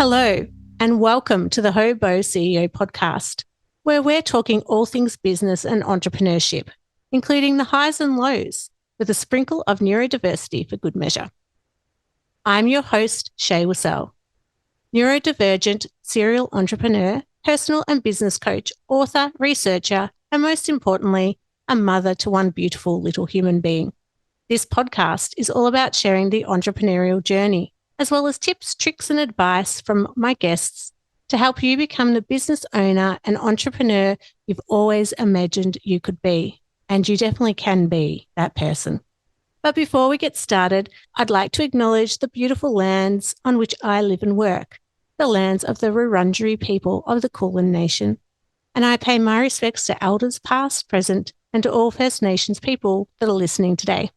Hello, and welcome to the Hobo CEO podcast, where we're talking all things business and entrepreneurship, including the highs and lows, with a sprinkle of neurodiversity for good measure. I'm your host, Shae, neurodivergent serial entrepreneur, personal and business coach, author, researcher, and most importantly, a mother to one beautiful little human being. This podcast is all about sharing the entrepreneurial journey, as well as tips, tricks, and advice from my guests to help you become the business owner and entrepreneur you've always imagined you could be. And you definitely can be that person. But before we get started, I'd like to acknowledge the beautiful lands on which I live and work, the lands of the Wurundjeri people of the Kulin Nation. And I pay my respects to elders past, present, and to all First Nations people that are listening today.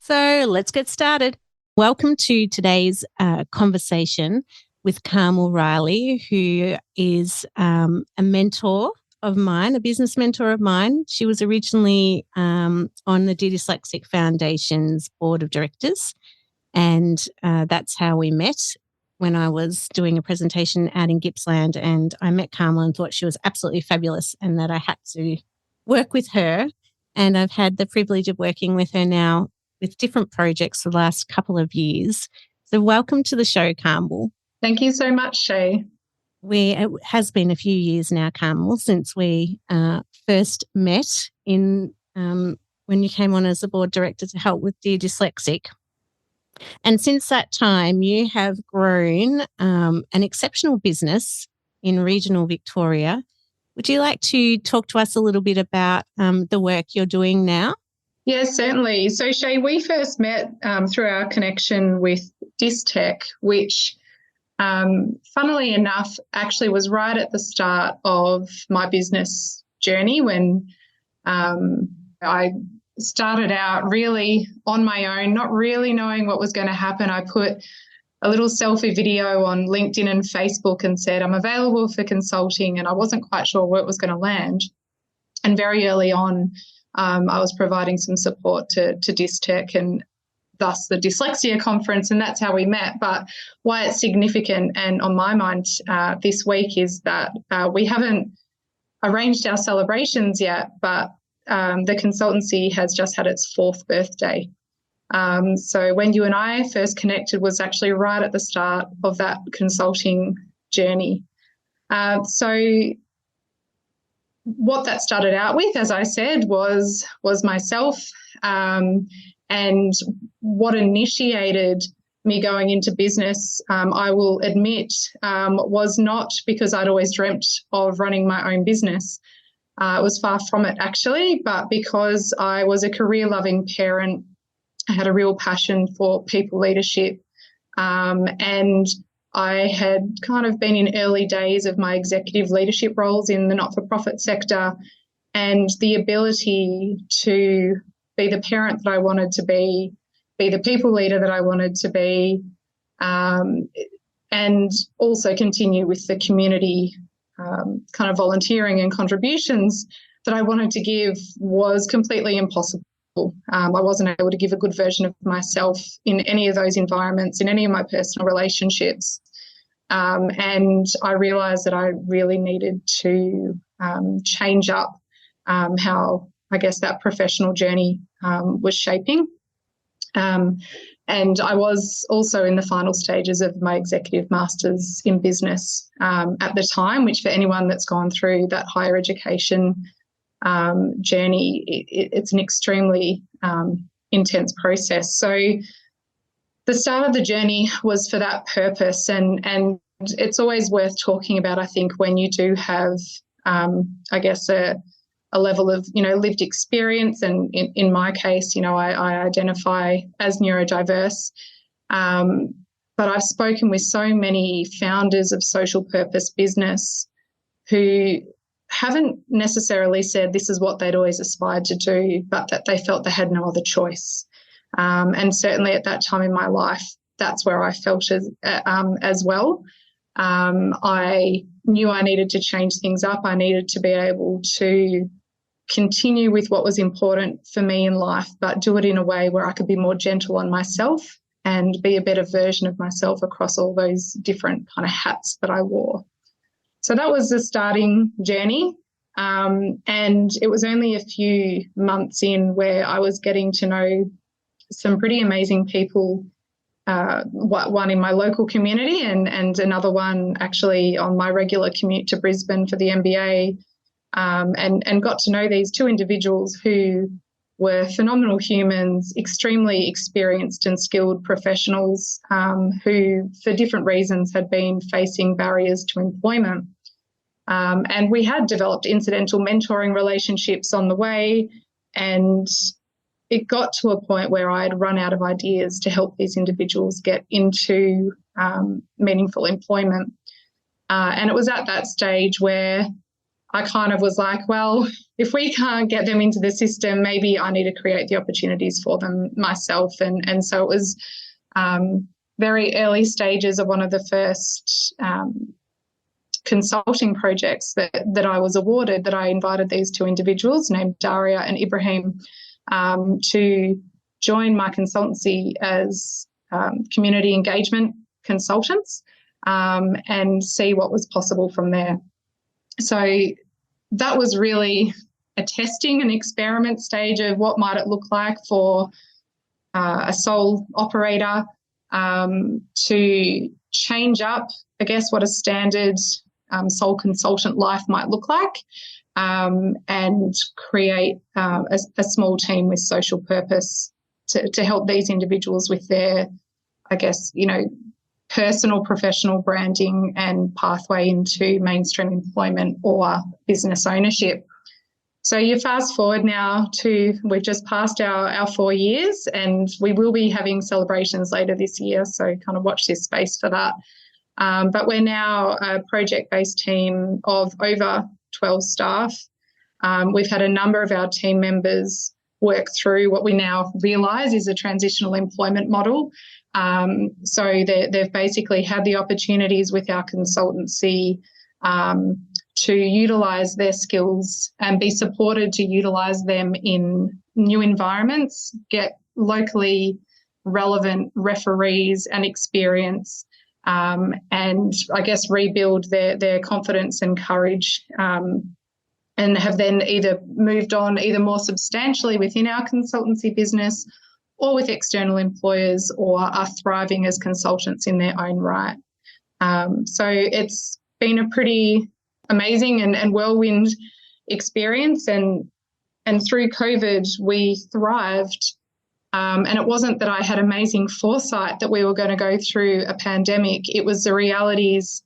So let's get started. Welcome to today's conversation with Carmel Riely, who is a mentor of mine, a business mentor of mine. She was originally on the Dyslexic Foundation's board of directors, and that's how we met when I was doing a presentation out in Gippsland, and I met Carmel and thought she was absolutely fabulous and that I had to work with her. And I've had the privilege of working with her now with different projects for the last couple of years. So welcome to the show, Carmel. Thank you so much, Shae. It has been a few years now, Carmel, since we first met in when you came on as a board director to help with Dear Dyslexic. And since that time, you have grown an exceptional business in regional Victoria. Would you like to talk to us a little bit about the work you're doing now? Yes, certainly. So, Shae, we first met through our connection with Dystech, which, funnily enough, actually was right at the start of my business journey when I started out really on my own, not really knowing what was going to happen. I put a little selfie video on LinkedIn and Facebook and said, I'm available for consulting, and I wasn't quite sure where it was going to land. And very early on, I was providing some support to Dystech and thus the dyslexia conference, and that's how we met. But why it's significant and on my mind this week is that we haven't arranged our celebrations yet, but the consultancy has just had its 4th birthday. So when you and I first connected was actually right at the start of that consulting journey. So what that started out with, as I said, was myself, and what initiated me going into business, I will admit, was not because I'd always dreamt of running my own business. It was far from it, actually, but because I was a career-loving parent, I had a real passion for people leadership, and I had kind of been in early days of my executive leadership roles in the not-for-profit sector, and the ability to be the parent that I wanted to be the people leader that I wanted to be, and also continue with the community kind of volunteering and contributions that I wanted to give was completely impossible. I wasn't able to give a good version of myself in any of those environments, in any of my personal relationships. And I realised that I really needed to change up how, I guess, that professional journey was shaping. And I was also in the final stages of my executive masters in business at the time, which for anyone that's gone through that higher education journey, it's an extremely intense process. So the start of the journey was for that purpose, and it's always worth talking about, I think, when you do have, I guess, a level of, lived experience. And in my case, I identify as neurodiverse. But I've spoken with so many founders of social purpose business who haven't necessarily said this is what they'd always aspired to do, but that they felt they had no other choice. And certainly at that time in my life, that's where I felt as well. I knew I needed to change things up. I needed to be able to continue with what was important for me in life, but do it in a way where I could be more gentle on myself and be a better version of myself across all those different kind of hats that I wore. So that was the starting journey. And it was only a few months in where I was getting to know some pretty amazing people, one in my local community and another one actually on my regular commute to Brisbane for the MBA, and got to know these two individuals who were phenomenal humans, extremely experienced and skilled professionals, who for different reasons had been facing barriers to employment. And we had developed incidental mentoring relationships on the way, and it got to a point where I had run out of ideas to help these individuals get into meaningful employment. And it was at that stage where I kind of was like, well, if we can't get them into the system, maybe I need to create the opportunities for them myself. And so it was very early stages of one of the first consulting projects that I was awarded, that I invited these two individuals named Daria and Ibrahim to join my consultancy as community engagement consultants, and see what was possible from there. So that was really a testing and experiment stage of what might it look like for a sole operator to change up, I guess, what a standard sole consultant life might look like, and create a small team with social purpose to help these individuals with their, I guess, personal professional branding and pathway into mainstream employment or business ownership. So you fast forward now to, we've just passed our 4 years, and we will be having celebrations later this year, so kind of watch this space for that. But we're now a project-based team of over 12 staff. We've had a number of our team members work through what we now realise is a transitional employment model. So they've basically had the opportunities with our consultancy to utilise their skills and be supported to utilise them in new environments, get locally relevant referees and experience, and I guess rebuild their confidence and courage, and have then either moved on either more substantially within our consultancy business or with external employers, or are thriving as consultants in their own right. So it's been a pretty amazing and whirlwind experience, and through COVID we thrived. And it wasn't that I had amazing foresight that we were going to go through a pandemic. It was the realities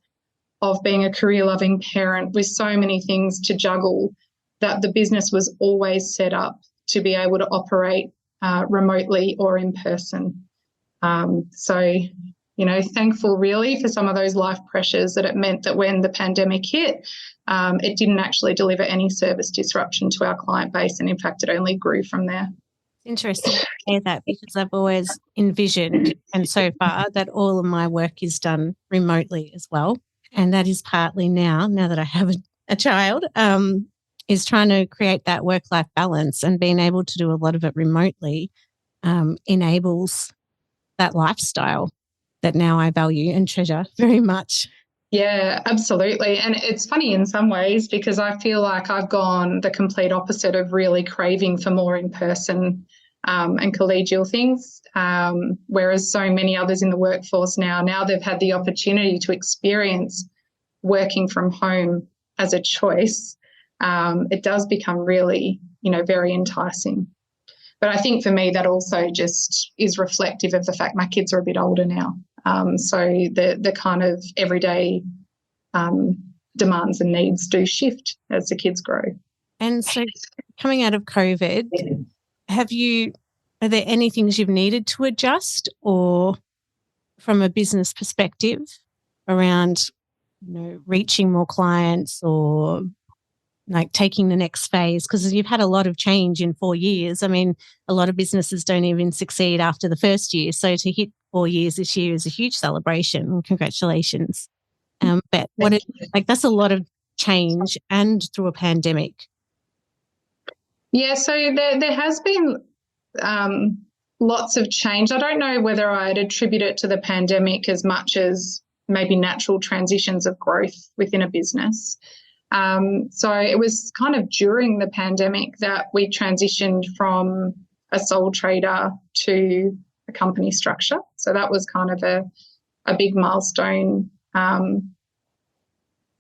of being a career-loving parent with so many things to juggle, that the business was always set up to be able to operate remotely or in person. So, thankful really for some of those life pressures that it meant that when the pandemic hit, it didn't actually deliver any service disruption to our client base. And in fact, it only grew from there. Interesting to hear that, because I've always envisioned, and so far, that all of my work is done remotely as well. And that is partly now that I have a child, is trying to create that work-life balance, and being able to do a lot of it remotely enables that lifestyle that now I value and treasure very much. Yeah, absolutely. And it's funny in some ways, because I feel like I've gone the complete opposite of really craving for more in-person and collegial things, whereas so many others in the workforce now they've had the opportunity to experience working from home as a choice. It does become really, very enticing. But I think for me that also just is reflective of the fact my kids are a bit older now. So the kind of everyday demands and needs do shift as the kids grow. And so coming out of COVID, are there any things you've needed to adjust, or from a business perspective around, reaching more clients, or like taking the next phase? Because you've had a lot of change in 4 years. I mean, a lot of businesses don't even succeed after the first year. So to hit 4 years this year is a huge celebration. Congratulations. But that's a lot of change, and through a pandemic. Yeah, so there has been lots of change. I don't know whether I'd attribute it to the pandemic as much as maybe natural transitions of growth within a business. So it was kind of during the pandemic that we transitioned from a sole trader to a company structure. So that was kind of a big milestone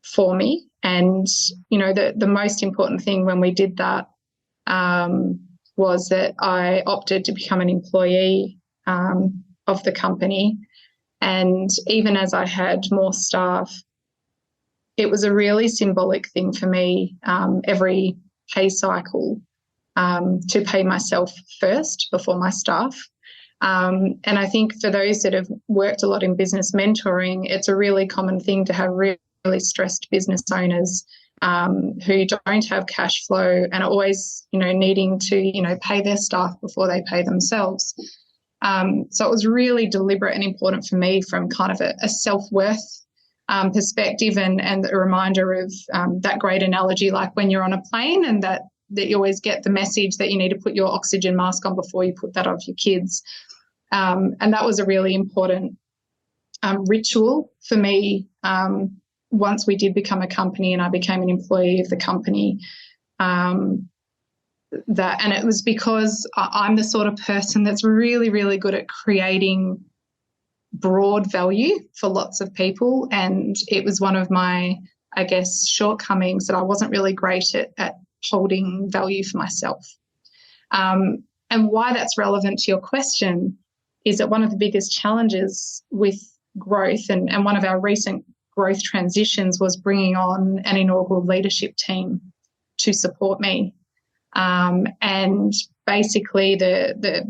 for me. And, you know, the most important thing when we did that was that I opted to become an employee of the company. And even as I had more staff, it was a really symbolic thing for me every pay cycle to pay myself first before my staff. And I think for those that have worked a lot in business mentoring, it's a really common thing to have really stressed business owners who don't have cash flow and are always, you know, needing to, you know, pay their staff before they pay themselves. So it was really deliberate and important for me from kind of a self-worth perspective and a reminder of that great analogy, like when you're on a plane and that you always get the message that you need to put your oxygen mask on before you put that on your kids. And that was a really important ritual for me once we did become a company and I became an employee of the company. And it was because I'm the sort of person that's really, really good at creating broad value for lots of people. And it was one of my, I guess, shortcomings that I wasn't really great at holding value for myself. And why that's relevant to your question is that one of the biggest challenges with growth and one of our recent growth transitions was bringing on an inaugural leadership team to support me. And basically the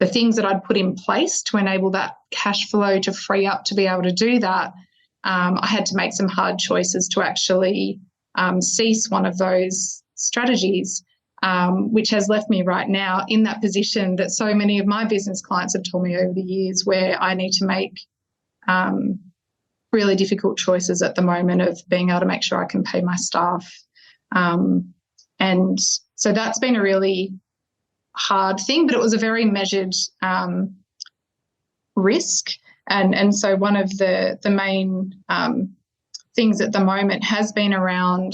things that I'd put in place to enable that cash flow to free up to be able to do that, I had to make some hard choices to actually cease one of those strategies, which has left me right now in that position that so many of my business clients have told me over the years, where I need to make really difficult choices at the moment of being able to make sure I can pay my staff. And so that's been a really hard thing, but it was a very measured risk. And so one of the main things at the moment has been around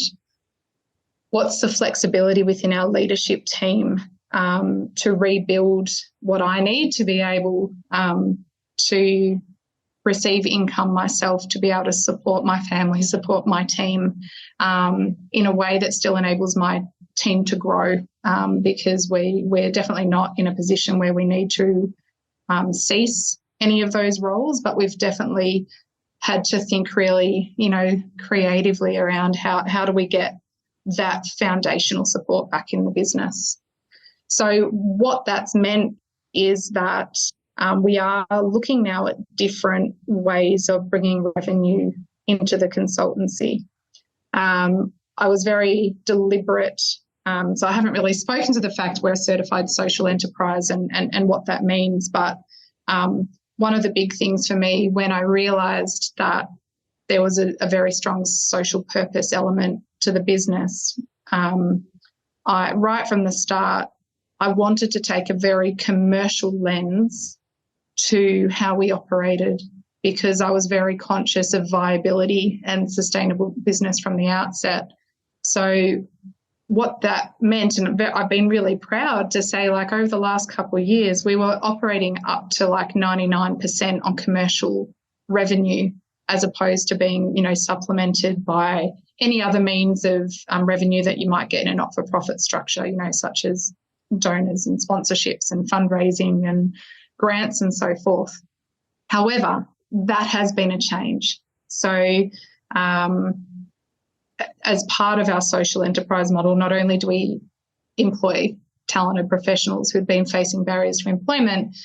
what's the flexibility within our leadership team to rebuild what I need to be able to receive income myself, to be able to support my family, support my team in a way that still enables my team to grow, because we're definitely not in a position where we need to cease any of those roles, but we've definitely had to think really, you know, creatively around how do we get that foundational support back in the business. So what that's meant is that we are looking now at different ways of bringing revenue into the consultancy. I was very deliberate. So I haven't really spoken to the fact we're a certified social enterprise and what that means. But one of the big things for me when I realised that there was a very strong social purpose element to the business, right from the start, I wanted to take a very commercial lens to how we operated, because I was very conscious of viability and sustainable business from the outset. So what that meant, and I've been really proud to say, like, over the last couple of years, we were operating up to like 99% on commercial revenue, as opposed to being, you know, supplemented by any other means of revenue that you might get in a not-for-profit structure, you know, such as donors and sponsorships and fundraising and grants and so forth. However, that has been a change. So as part of our social enterprise model, not only do we employ talented professionals who've been facing barriers to employment,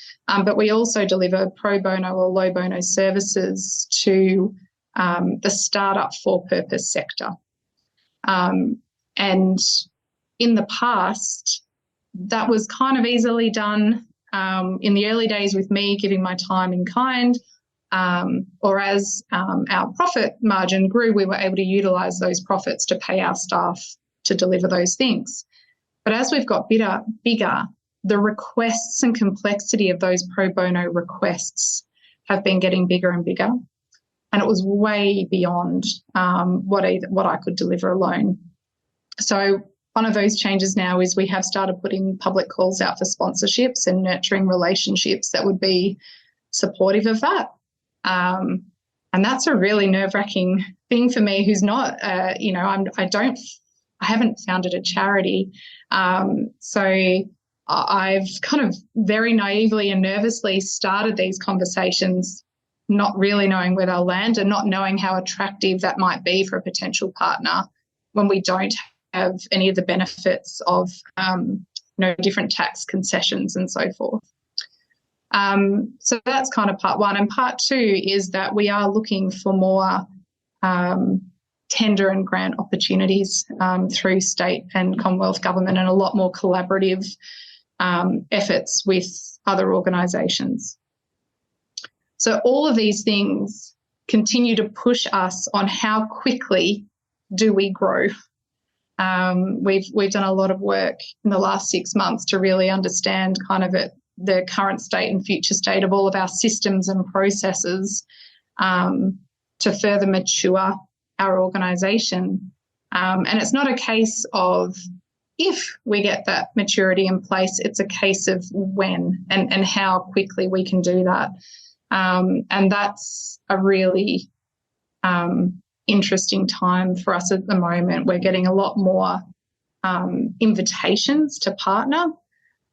but we also deliver pro bono or low bono services to the startup for-purpose sector. And in the past, that was kind of easily done in the early days with me giving my time in kind, or as our profit margin grew, we were able to utilise those profits to pay our staff to deliver those things. But as we've got bigger, the requests and complexity of those pro bono requests have been getting bigger and bigger. And it was way beyond what I could deliver alone. So one of those changes now is we have started putting public calls out for sponsorships and nurturing relationships that would be supportive of that. And that's a really nerve-wracking thing for me, who's not, I haven't founded a charity. So I've kind of very naively and nervously started these conversations, not really knowing where they'll land and not knowing how attractive that might be for a potential partner when we don't have any of the benefits of, different tax concessions and so forth. So that's kind of part one. And part two is that we are looking for more tender and grant opportunities through state and Commonwealth government, and a lot more collaborative efforts with other organisations. So all of these things continue to push us on how quickly do we grow. We've done a lot of work in the last 6 months to really understand kind of the current state and future state of all of our systems and processes to further mature our organisation. And it's not a case of if we get that maturity in place, it's a case of when and how quickly we can do that. And that's a really interesting time for us at the moment. We're getting a lot more invitations to partner,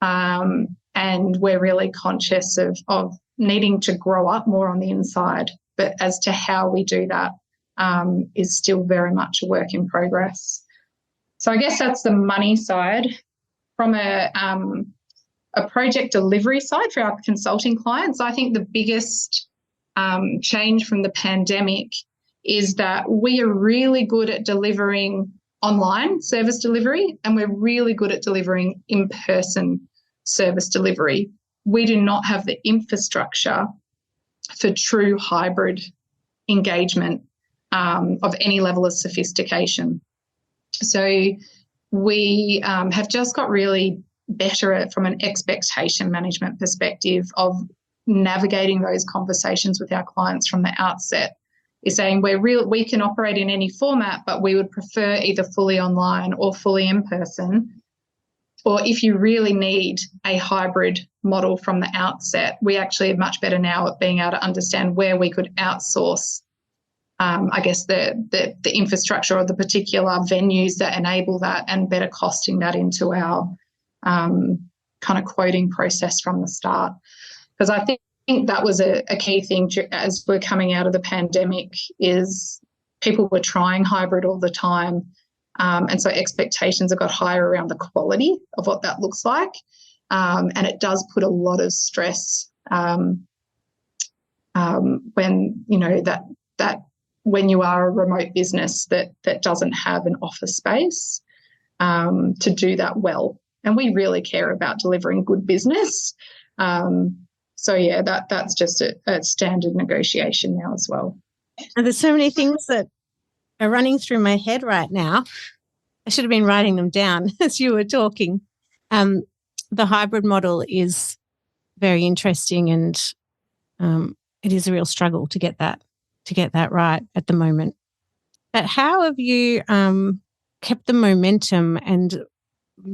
and we're really conscious of needing to grow up more on the inside. But as to how we do that is still very much a work in progress. So I guess that's the money side. From a project delivery side for our consulting clients, I think the biggest change from the pandemic is that we are really good at delivering online service delivery, and we're really good at delivering in-person service delivery. We do not have the infrastructure for true hybrid engagement of any level of sophistication. So we have just got really better at, from an expectation management perspective, of navigating those conversations with our clients from the outset. Is saying we can operate in any format, but we would prefer either fully online or fully in person. Or if you really need a hybrid model from the outset, we actually are much better now at being able to understand where we could outsource, the infrastructure or the particular venues that enable that, and better costing that into our kind of quoting process from the start. Because I think that was a key thing as we're coming out of the pandemic, is people were trying hybrid all the time. And so expectations have got higher around the quality of what that looks like. And it does put a lot of stress when, when you are a remote business that doesn't have an office space to do that well. And we really care about delivering good business. So, yeah, that's just a standard negotiation now as well. And there's so many things that are running through my head right now. I should have been writing them down as you were talking. The hybrid model is very interesting, and it is a real struggle to get that right at the moment. But how have you kept the momentum and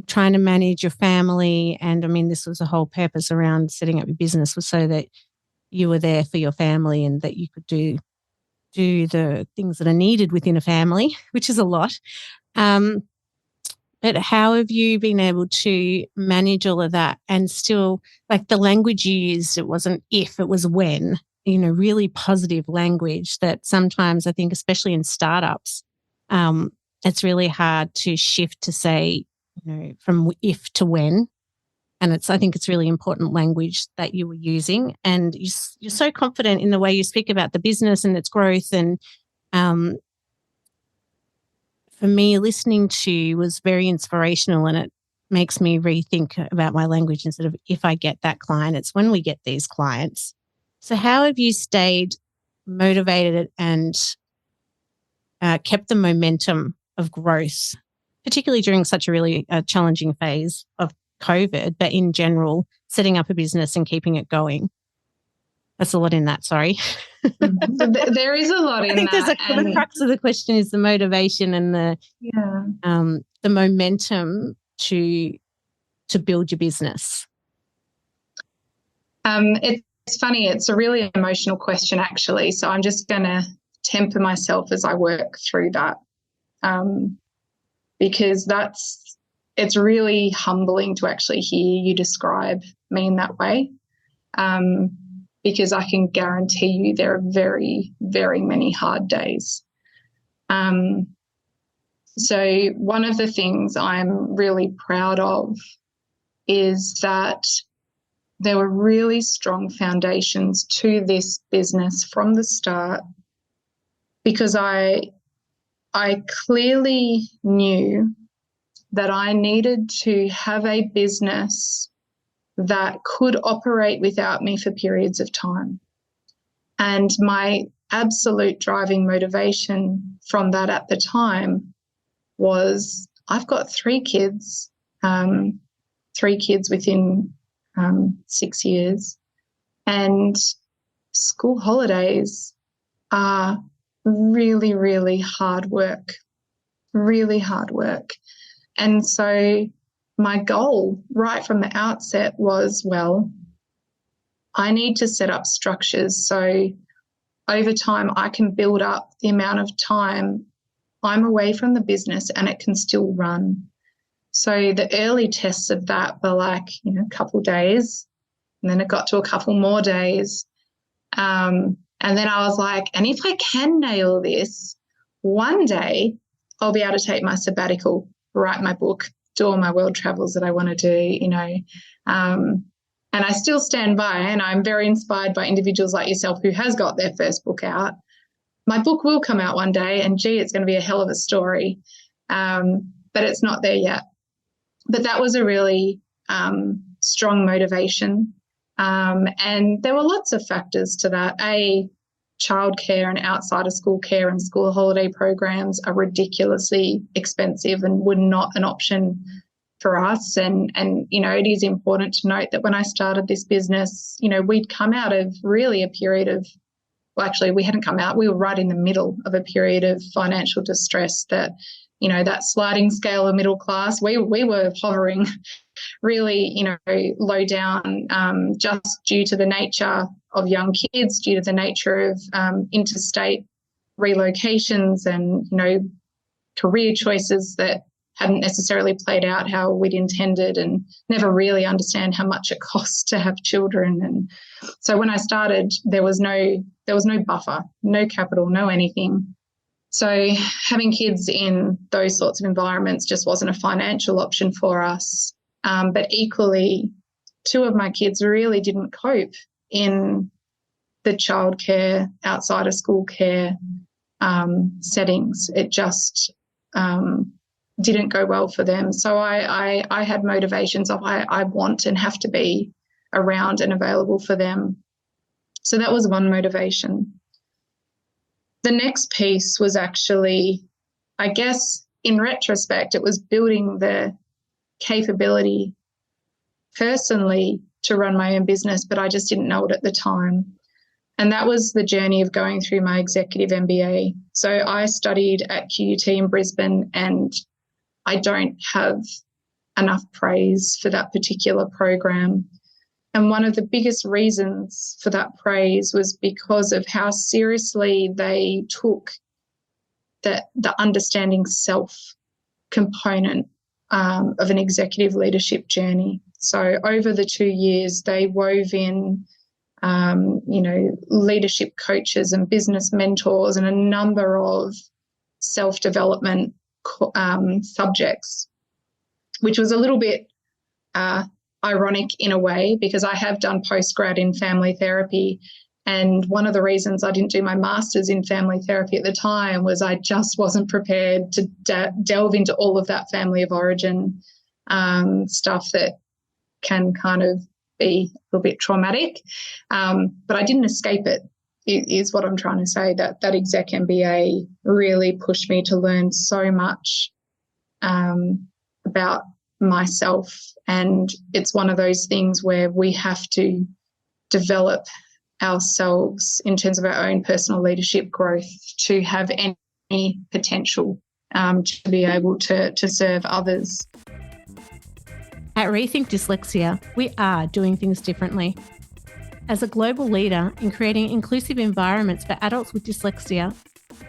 trying to manage your family? And I mean, this was the whole purpose around setting up your business, was so that you were there for your family and that you could do the things that are needed within a family, which is a lot. But how have you been able to manage all of that and still, like the language you used, it wasn't if, it was when, really positive language that sometimes I think, especially in startups, it's really hard to shift to say, from if to when. And I think it's really important language that you were using. And you're so confident in the way you speak about the business and its growth. And for me, listening to you was very inspirational, and it makes me rethink about my language. Instead of if I get that client, it's when we get these clients. So how have you stayed motivated and kept the momentum of growth particularly during such a really challenging phase of COVID, but in general, setting up a business and keeping it going? That's a lot in that, sorry. There is a lot in that. I think the crux of the question is the motivation and the momentum to build your business. It's funny. It's a really emotional question, actually. So I'm just going to temper myself as I work through that, because it's really humbling to actually hear you describe me in that way. Because I can guarantee you there are very, very many hard days. So one of the things I'm really proud of is that there were really strong foundations to this business from the start, because I clearly knew that I needed to have a business that could operate without me for periods of time. And my absolute driving motivation from that at the time was, I've got 3 kids, 3 kids within 6 years, and school holidays are really, really hard work, really hard work. And so my goal right from the outset was, well, I need to set up structures so over time I can build up the amount of time I'm away from the business and it can still run. So the early tests of that were like, a couple of days, and then it got to a couple more days. And then I was like, and if I can nail this, one day I'll be able to take my sabbatical, write my book, do all my world travels that I want to do, and I still stand by, and I'm very inspired by individuals like yourself who has got their first book out. My book will come out one day, and it's going to be a hell of a story, but it's not there yet. But that was a really strong motivation, and there were lots of factors to that. Childcare and outside of school care and school holiday programs are ridiculously expensive and were not an option for us. And it is important to note that when I started this business, we'd come out of really a period of, well, actually we hadn't come out, we were right in the middle of a period of financial distress that, that sliding scale of middle class, we were hovering really, low down, just due to the nature of young kids, due to the nature of interstate relocations and, career choices that hadn't necessarily played out how we'd intended, and never really understand how much it costs to have children. And so when I started, there was no buffer, no capital, no anything. So having kids in those sorts of environments just wasn't a financial option for us. But equally, 2 of my kids really didn't cope in the childcare, outside of school care settings. It just didn't go well for them. So I had motivations of I want and have to be around and available for them. So that was one motivation. The next piece was actually, I guess, in retrospect, it was building the capability personally to run my own business, but I just didn't know it at the time. And that was the journey of going through my executive MBA. So I studied at QUT in Brisbane, and I don't have enough praise for that particular program. And one of the biggest reasons for that praise was because of how seriously they took the understanding self component of an executive leadership journey. So over the 2 years, they wove in, leadership coaches and business mentors and a number of self-development subjects, which was a little bit ironic in a way, because I have done postgrad in family therapy, and one of the reasons I didn't do my master's in family therapy at the time was I just wasn't prepared to delve into all of that family of origin stuff that can kind of be a little bit traumatic, but I didn't escape it, is what I'm trying to say. That exec MBA really pushed me to learn so much about myself. And it's one of those things where we have to develop ourselves in terms of our own personal leadership growth to have any potential to be able to serve others. At Rethink Dyslexia, we are doing things differently. As a global leader in creating inclusive environments for adults with dyslexia,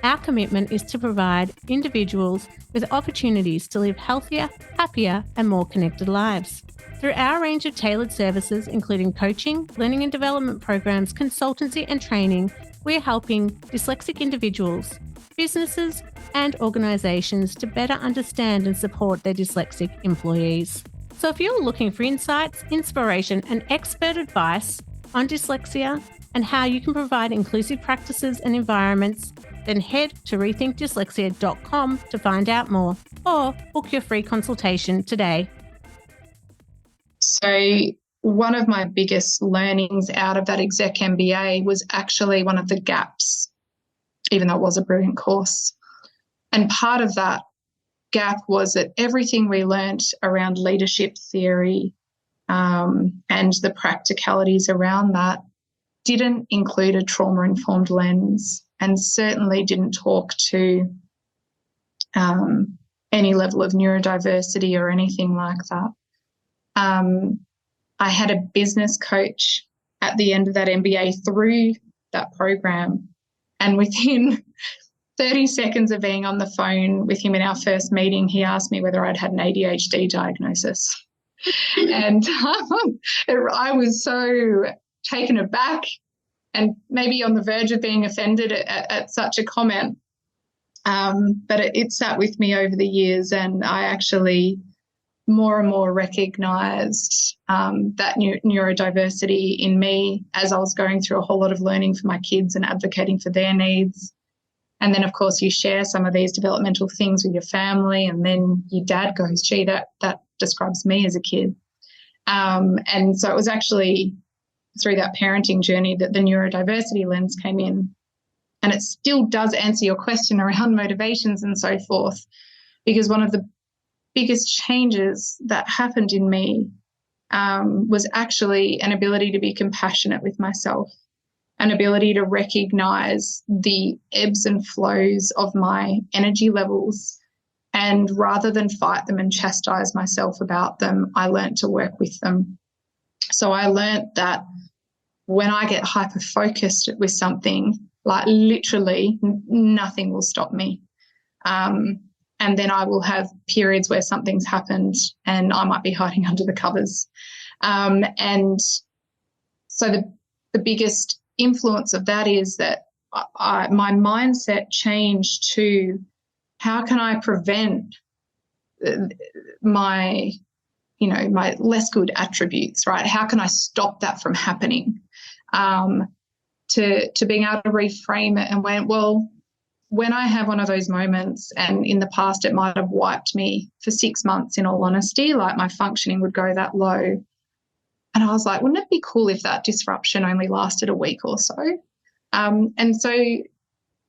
our commitment is to provide individuals with opportunities to live healthier, happier, and more connected lives. Through our range of tailored services, including coaching, learning and development programs, consultancy, and training, we're helping dyslexic individuals, businesses, and organisations to better understand and support their dyslexic employees. So if you're looking for insights, inspiration, and expert advice on dyslexia and how you can provide inclusive practices and environments, then head to rethinkdyslexia.com to find out more, or book your free consultation today. So one of my biggest learnings out of that exec MBA was actually one of the gaps, even though it was a brilliant course. And part of that gap was that everything we learnt around leadership theory and the practicalities around that didn't include a trauma-informed lens, and certainly didn't talk to any level of neurodiversity or anything like that. I had a business coach at the end of that MBA through that program, and within 30 seconds of being on the phone with him in our first meeting, he asked me whether I'd had an ADHD diagnosis. And I was so taken aback and maybe on the verge of being offended at such a comment. But it sat with me over the years, and I actually more and more recognised that neurodiversity in me as I was going through a whole lot of learning for my kids and advocating for their needs. And then, of course, you share some of these developmental things with your family, and then your dad goes, gee, that describes me as a kid. And so it was actually through that parenting journey that the neurodiversity lens came in. And it still does answer your question around motivations and so forth, because one of the biggest changes that happened in me was actually an ability to be compassionate with myself, an ability to recognise the ebbs and flows of my energy levels. And rather than fight them and chastise myself about them, I learnt to work with them. So I learnt that when I get hyper-focused with something, like literally nothing will stop me. And then I will have periods where something's happened and I might be hiding under the covers. And so the biggest influence of that is that my mindset changed to how can I prevent my less good attributes, right? How can I stop that from happening? To being able to reframe it and when I have one of those moments, and in the past it might have wiped me for 6 months, in all honesty, like my functioning would go that low. And I was like, wouldn't it be cool if that disruption only lasted a week or so? And so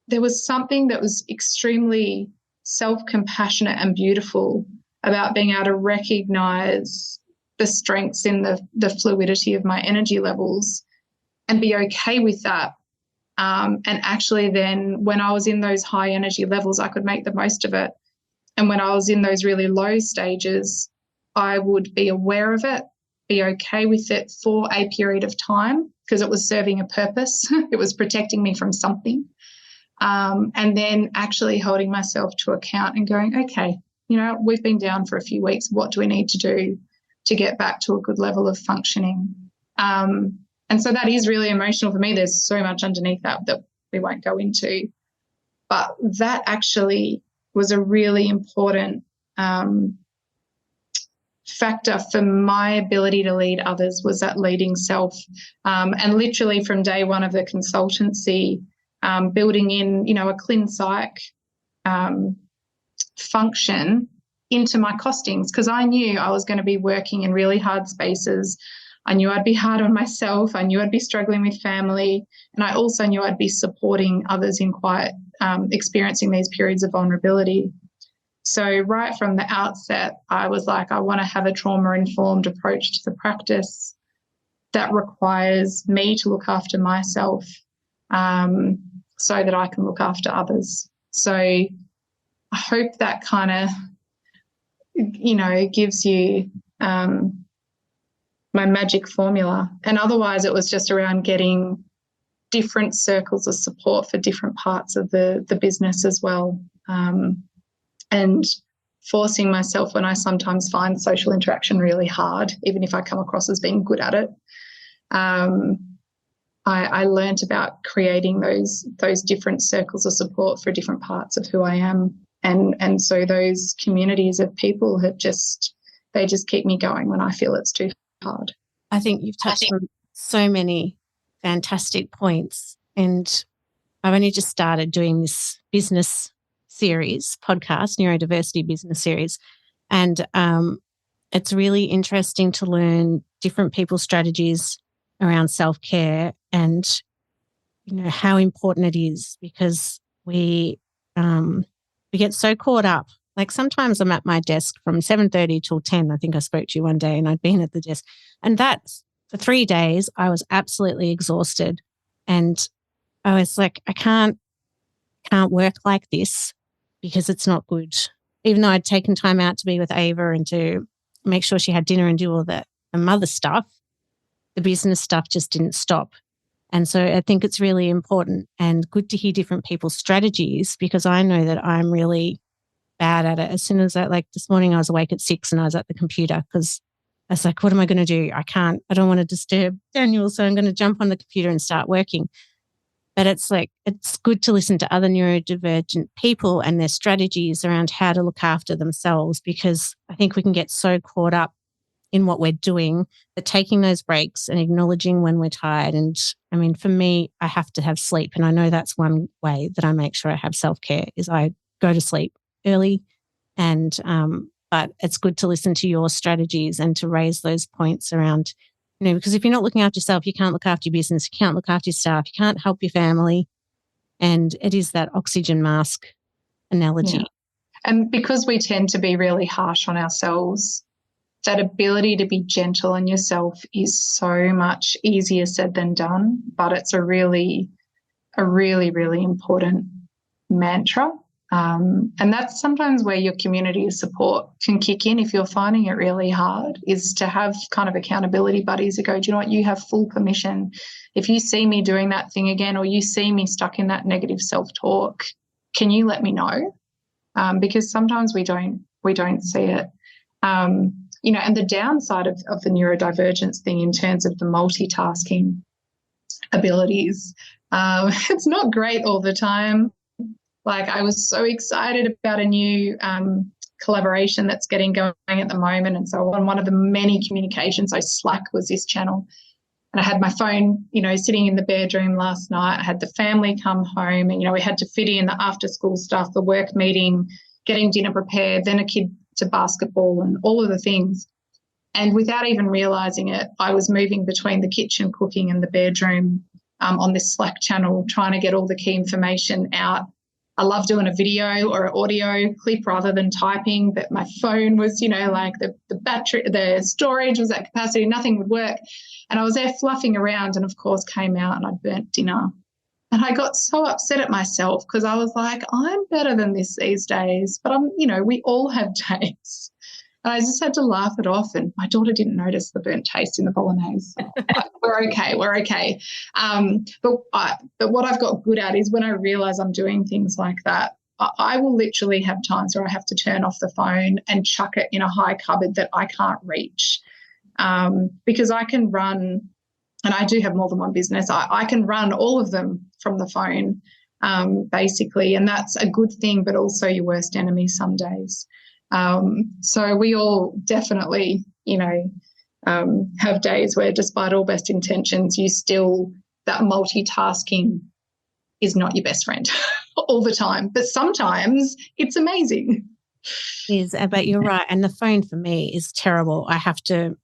there was something that was extremely self-compassionate and beautiful about being able to recognise the strengths in the fluidity of my energy levels and be okay with that. And actually then when I was in those high energy levels, I could make the most of it. And when I was in those really low stages, I would be aware of it, be okay with it for a period of time because it was serving a purpose. It was protecting me from something. And then actually holding myself to account and going, okay, we've been down for a few weeks. What do we need to do to get back to a good level of functioning? And so that is really emotional for me. There's so much underneath that we won't go into. But that actually was a really important factor for my ability to lead others, was that leading self. And literally from day one of the consultancy, building in, a clean psych function into my costings, because I knew I was going to be working in really hard spaces. I knew I'd be hard on myself. I knew I'd be struggling with family. And I also knew I'd be supporting others in experiencing these periods of vulnerability. So right from the outset, I was like, I want to have a trauma-informed approach to the practice that requires me to look after myself so that I can look after others. So I hope that kind of, gives you my magic formula. And otherwise it was just around getting different circles of support for different parts of the business as well. And forcing myself when I sometimes find social interaction really hard, even if I come across as being good at it. I learned about creating those different circles of support for different parts of who I am. And so those communities of people they just keep me going when I feel it's too hard. I think you've touched on so many fantastic points. And I've only just started doing this business series podcast, neurodiversity business series. And it's really interesting to learn different people's strategies around self-care and, how important it is, because we get so caught up. Like sometimes I'm at my desk from 7:30 till 10. I think I spoke to you one day and I'd been at the desk. And that's for 3 days, I was absolutely exhausted. And I was like, I can't work like this because it's not good. Even though I'd taken time out to be with Ava and to make sure she had dinner and do all the mother stuff, the business stuff just didn't stop. And so I think it's really important and good to hear different people's strategies, because I know that I'm really bad at it. As soon as this morning I was awake at 6 and I was at the computer because I was like, what am I going to do? I don't want to disturb Daniel, so I'm going to jump on the computer and start working. But it's good to listen to other neurodivergent people and their strategies around how to look after themselves, because I think we can get so caught up in what we're doing that taking those breaks and acknowledging when we're tired. And I mean, for me, I have to have sleep. And I know that's one way that I make sure I have self-care is I go to sleep early. And but it's good to listen to your strategies and to raise those points around, because if you're not looking after yourself, you can't look after your business, you can't look after your staff, you can't help your family. And it is that oxygen mask analogy. Yeah. And because we tend to be really harsh on ourselves, that ability to be gentle on yourself is so much easier said than done, but it's a really, really important mantra. And that's sometimes where your community of support can kick in if you're finding it really hard, is to have kind of accountability buddies who go, do you know what, you have full permission. If you see me doing that thing again, or you see me stuck in that negative self-talk, can you let me know? Because sometimes we don't see it. And the downside of the neurodivergence thing in terms of the multitasking abilities, it's not great all the time. Like I was so excited about a new collaboration that's getting going at the moment. And so on one of the many communications, Slack was this channel. And I had my phone, sitting in the bedroom last night. I had the family come home and, we had to fit in the after school stuff, the work meeting, getting dinner prepared, then a kid to basketball and all of the things. And without even realising it, I was moving between the kitchen, cooking and the bedroom on this Slack channel, trying to get all the key information out. I love doing a video or an audio clip rather than typing, but my phone was, the battery, the storage was at capacity, nothing would work. And I was there fluffing around and, of course, came out and I burnt dinner. And I got so upset at myself because I was like, I'm better than this these days. But we all have days. And I just had to laugh it off. And my daughter didn't notice the burnt taste in the bolognese. So we're okay. But what I've got good at is when I realise I'm doing things like that, I will literally have times where I have to turn off the phone and chuck it in a high cupboard that I can't reach, because I can run, and I do have more than one business, I can run all of them from the phone, basically, and that's a good thing, but also your worst enemy some days. So we all definitely, have days where despite all best intentions, that multitasking is not your best friend all the time. But sometimes it's amazing. It is, but you're right. And the phone for me is terrible. I have to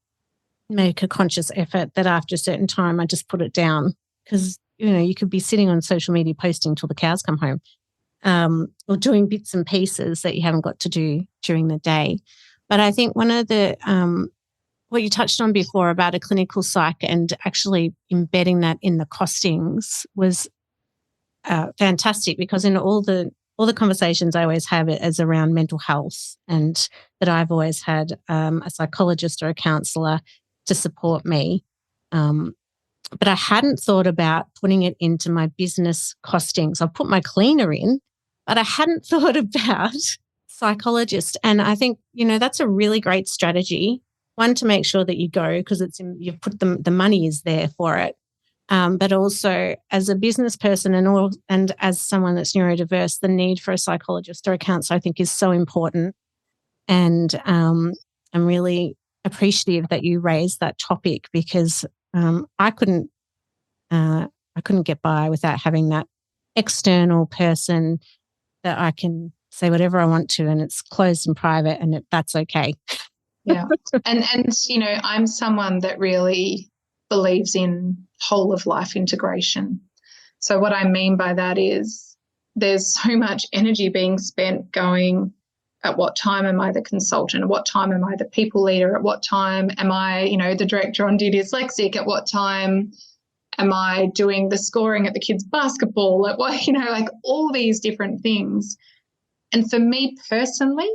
make a conscious effort that after a certain time I just put it down, because, you could be sitting on social media posting till the cows come home. or doing bits and pieces that you haven't got to do during the day. But I think one of the what you touched on before about a clinical psych and actually embedding that in the costings was fantastic, because in all the conversations I always have it as around mental health, and that I've always had a psychologist or a counsellor to support me. But I hadn't thought about putting it into my business costings. I've put my cleaner in, but I hadn't thought about psychologist. And I think, that's a really great strategy. One, to make sure that you go, because you've put the money is there for it. But also as a business person and as someone that's neurodiverse, the need for a psychologist or a counsellor, I think, is so important. And I'm really appreciative that you raised that topic, because I couldn't get by without having that external person that I can say whatever I want to, and it's closed and private, and that's okay. Yeah. And I'm someone that really believes in whole of life integration. So what I mean by that is there's so much energy being spent going, at what time am I the consultant? At what time am I the people leader? At what time am I, the director on duty dyslexic? At what time am I doing the scoring at the kids' basketball? At what, like all these different things. And for me personally,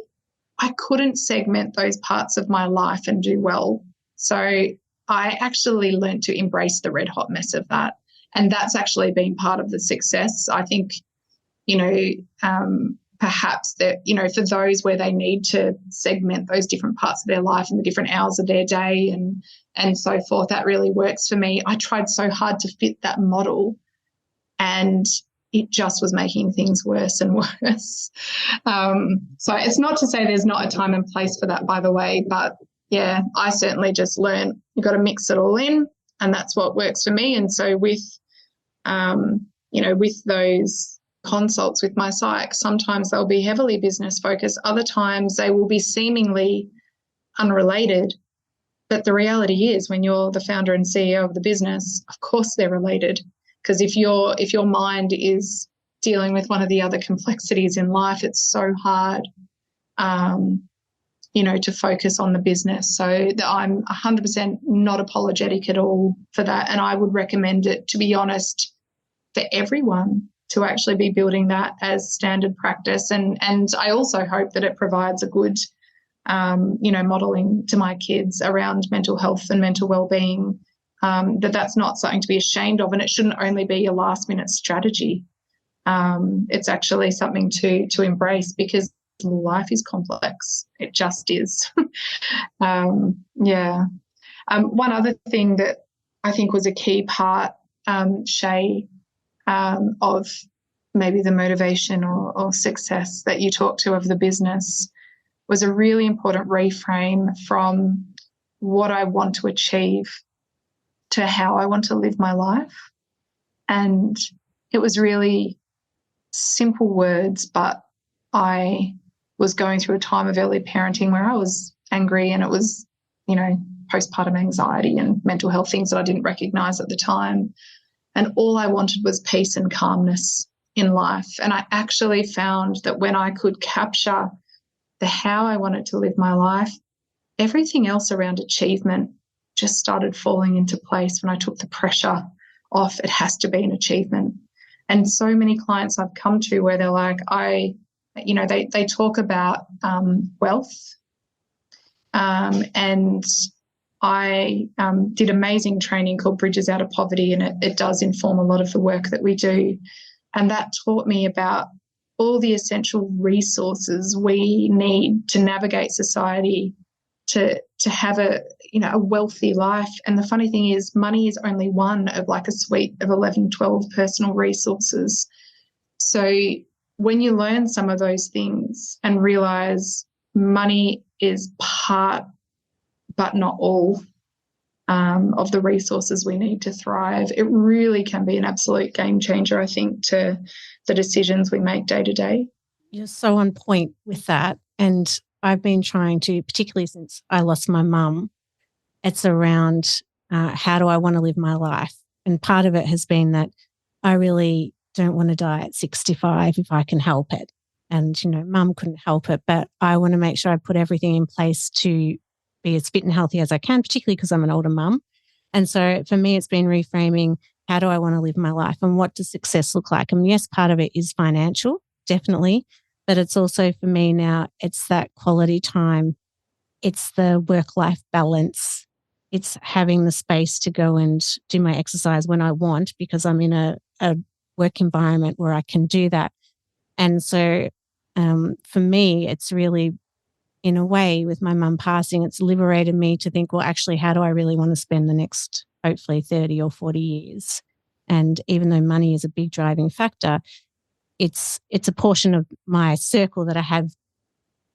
I couldn't segment those parts of my life and do well. So I actually learned to embrace the red hot mess of that. And that's actually been part of the success. I think, perhaps that, for those where they need to segment those different parts of their life and the different hours of their day and so forth, that really works for me. I tried so hard to fit that model, and it just was making things worse and worse. So it's not to say there's not a time and place for that, by the way, but yeah, I certainly just learned you've got to mix it all in, and that's what works for me. And so with those consults with my psych, sometimes they'll be heavily business focused, other times they will be seemingly unrelated. But the reality is, when you're the founder and CEO of the business, of course they're related, because if your mind is dealing with one of the other complexities in life, it's so hard to focus on the business. So I'm 100% not apologetic at all for that, and I would recommend it, to be honest, for everyone to actually be building that as standard practice. And I also hope that it provides a good, modelling to my kids around mental health and mental well-being, that's not something to be ashamed of, and it shouldn't only be a last-minute strategy. It's actually something to embrace, because life is complex. It just is. One other thing that I think was a key part, Shae, of maybe the motivation or success that you talked to of the business, was a really important reframe from what I want to achieve to how I want to live my life. And it was really simple words, but I was going through a time of early parenting where I was angry, and it was, postpartum anxiety and mental health things that I didn't recognize at the time. And all I wanted was peace and calmness in life. And I actually found that when I could capture the how I wanted to live my life, everything else around achievement just started falling into place when I took the pressure off. It has to be an achievement. And so many clients I've come to where they're like, they talk about wealth. And I did amazing training called Bridges Out of Poverty, and it does inform a lot of the work that we do. And that taught me about all the essential resources we need to navigate society, to have a wealthy life. And the funny thing is, money is only one of like a suite of 11, 12 personal resources. So when you learn some of those things and realize money is part, but not all, of the resources we need to thrive, it really can be an absolute game changer, I think, to the decisions we make day to day. You're so on point with that. And I've been trying to, particularly since I lost my mum, it's around how do I want to live my life? And part of it has been that I really don't want to die at 65 if I can help it. And, mum couldn't help it, but I want to make sure I put everything in place to be as fit and healthy as I can, particularly because I'm an older mum. And so for me, it's been reframing, how do I want to live my life and what does success look like? And yes, part of it is financial, definitely, but it's also for me now, it's that quality time. It's the work-life balance. It's having the space to go and do my exercise when I want because I'm in a work environment where I can do that. And so for me, it's really, in a way, with my mum passing, it's liberated me to think, well, actually, how do I really want to spend the next, hopefully, 30 or 40 years? And even though money is a big driving factor, it's a portion of my circle that I have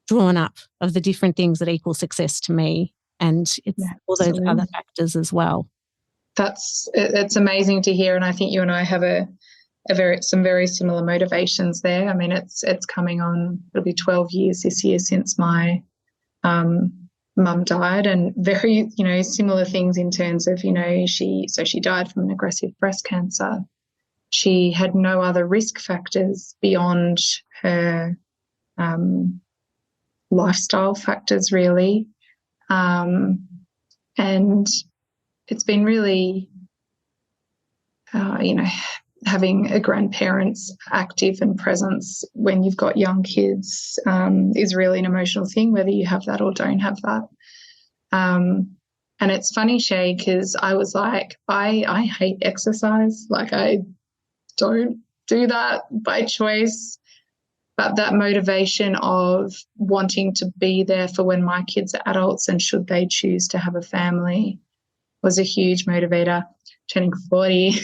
drawn up of the different things that equal success to me. And it's all those other factors as well. It's amazing to hear. And I think you and I have some very similar motivations there. I mean, it's coming on, it'll be 12 years this year since my mum died, and very, similar things in terms of, she died from an aggressive breast cancer. She had no other risk factors beyond her lifestyle factors, really. And it's been really, having a grandparent's active and presence when you've got young kids is really an emotional thing, whether you have that or don't have that. And it's funny, Shae, because I was like, I hate exercise. Like, I don't do that by choice. But that motivation of wanting to be there for when my kids are adults and should they choose to have a family was a huge motivator. Turning 40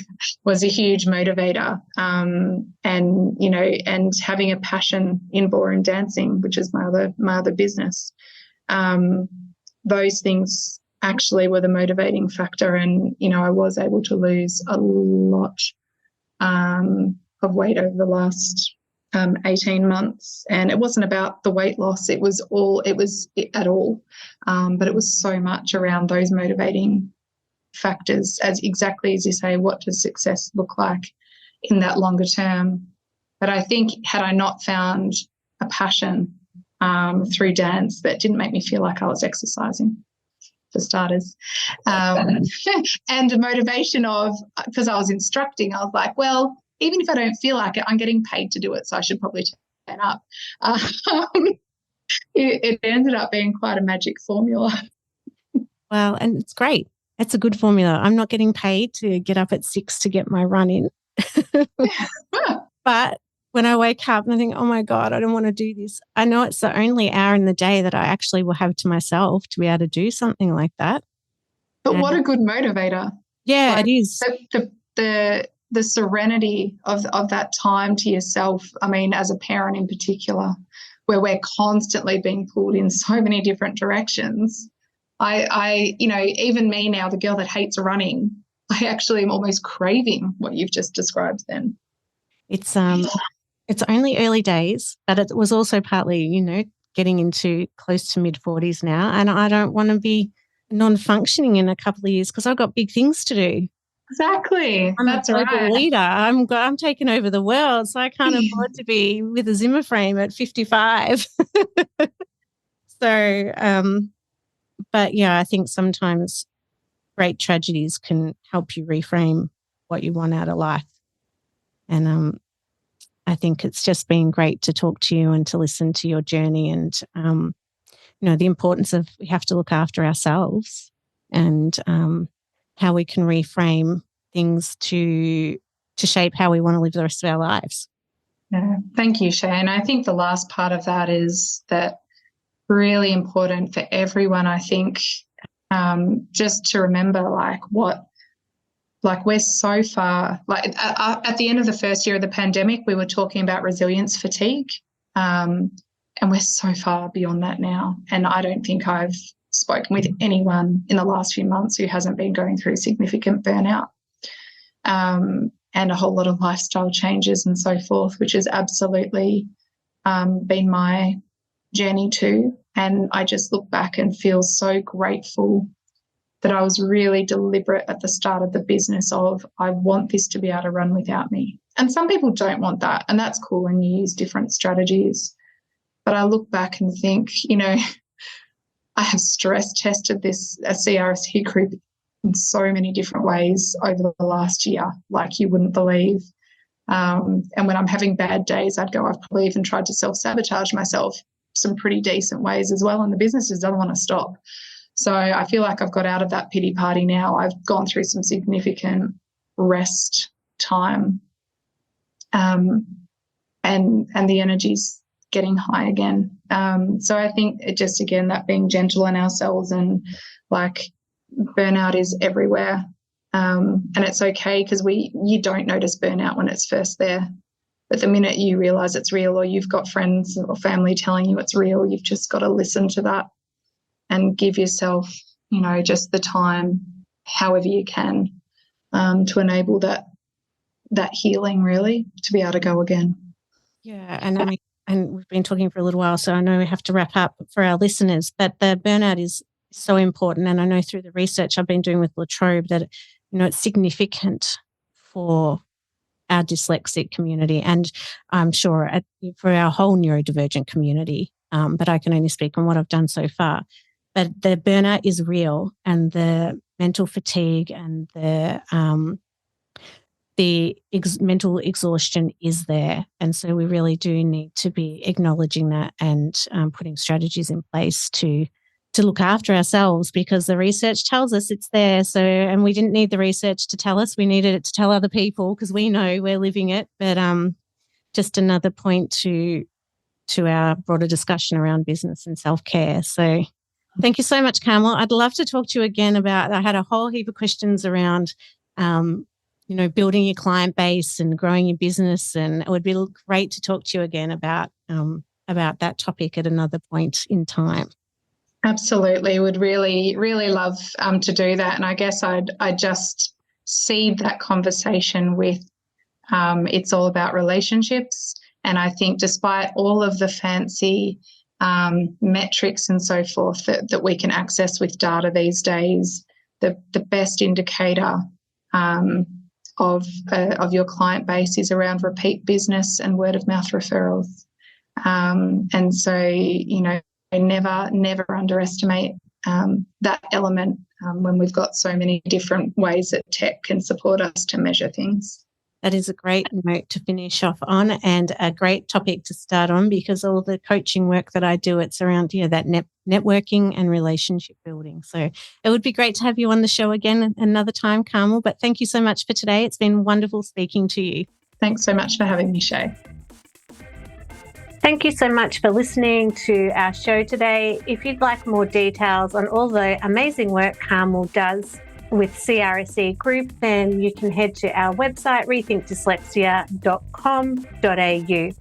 was a huge motivator. And having a passion in ballroom dancing, which is my other business. Those things actually were the motivating factor. And, I was able to lose a lot of weight over the last 18 months. And it wasn't about the weight loss. But it was so much around those motivating factors, exactly as you say, what does success look like in that longer term? But I think had I not found a passion through dance that didn't make me feel like I was exercising, for starters, and a motivation of, because I was instructing, I was like, well, even if I don't feel like it, I'm getting paid to do it, so I should probably turn up. It ended up being quite a magic formula. Well, and it's great. It's a good formula. I'm not getting paid to get up at 6 to get my run in. But when I wake up and I think, oh my God, I don't want to do this, I know it's the only hour in the day that I actually will have to myself to be able to do something like that. But what a good motivator. Yeah, it is. The serenity of that time to yourself, I mean, as a parent in particular, where we're constantly being pulled in so many different directions. I even me now, the girl that hates running, I actually am almost craving what you've just described then. It's only early days, but it was also partly, getting into close to mid-40s now, and I don't want to be non-functioning in a couple of years because I've got big things to do. Exactly. That's a global leader. I'm taking over the world, so I can't afford to be with a Zimmer frame at 55. So, but yeah, I think sometimes great tragedies can help you reframe what you want out of life. And I think it's just been great to talk to you and to listen to your journey and, the importance of we have to look after ourselves and how we can reframe things to shape how we want to live the rest of our lives. Yeah, thank you, Shae. And I think the last part of that is that really important for everyone, I think, just to remember we're so far, at the end of the first year of the pandemic, we were talking about resilience fatigue, and we're so far beyond that now. And I don't think I've spoken with anyone in the last few months who hasn't been going through significant burnout, and a whole lot of lifestyle changes and so forth, which has absolutely been my journey too. And I just look back and feel so grateful that I was really deliberate at the start of the business of, I want this to be able to run without me. And some people don't want that, and that's cool, and you use different strategies. But I look back and think, I have stress tested a CRSE group in so many different ways over the last year, like you wouldn't believe. And when I'm having bad days, I've probably even tried to self-sabotage myself some pretty decent ways as well, and the business just doesn't want to stop. So I feel like I've got out of that pity party now. I've gone through some significant rest time, and the energy's getting high again. So I think it just, again, that being gentle on ourselves, and like burnout is everywhere. And it's okay, because you don't notice burnout when it's first there. But the minute you realise it's real, or you've got friends or family telling you it's real, you've just got to listen to that and give yourself, just the time, however you can, to enable that healing, really, to be able to go again. Yeah, and we've been talking for a little while, so I know we have to wrap up for our listeners, but the burnout is so important. And I know through the research I've been doing with La Trobe that, it's significant for our dyslexic community, and I'm sure for our whole neurodivergent community, but I can only speak on what I've done so far. But the burnout is real, and the mental fatigue and the mental exhaustion is there. And so we really do need to be acknowledging that and putting strategies in place to look after ourselves, because the research tells us it's there. So, and we didn't need the research to tell us, we needed it to tell other people, because we know we're living it. But just another point to our broader discussion around business and self-care. So thank you so much, Carmel. I'd love to talk to you again I had a whole heap of questions around building your client base and growing your business, and it would be great to talk to you again about that topic at another point in time. Absolutely. Would really, really love to do that. And I guess I'd just seed that conversation with it's all about relationships. And I think despite all of the fancy metrics and so forth that we can access with data these days, the best indicator of your client base is around repeat business and word of mouth referrals. And so, never underestimate that element when we've got so many different ways that tech can support us to measure things. That is a great note to finish off on, and a great topic to start on, because all the coaching work that I do, it's around that networking and relationship building. So it would be great to have you on the show again another time, Carmel. But thank you so much for today. It's been wonderful speaking to you. Thanks so much for having me, Shae. Thank you so much for listening to our show today. If you'd like more details on all the amazing work Carmel does with CRSE Group, then you can head to our website, rethinkdyslexia.com.au.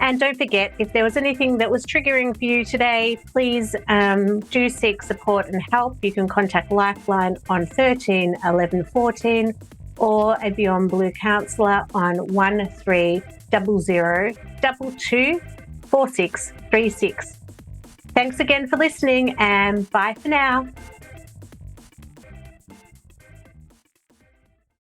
And don't forget, if there was anything that was triggering for you today, please do seek support and help. You can contact Lifeline on 13 11 14 or a Beyond Blue counsellor on 1300 22 4636. Thanks again for listening, and bye for now.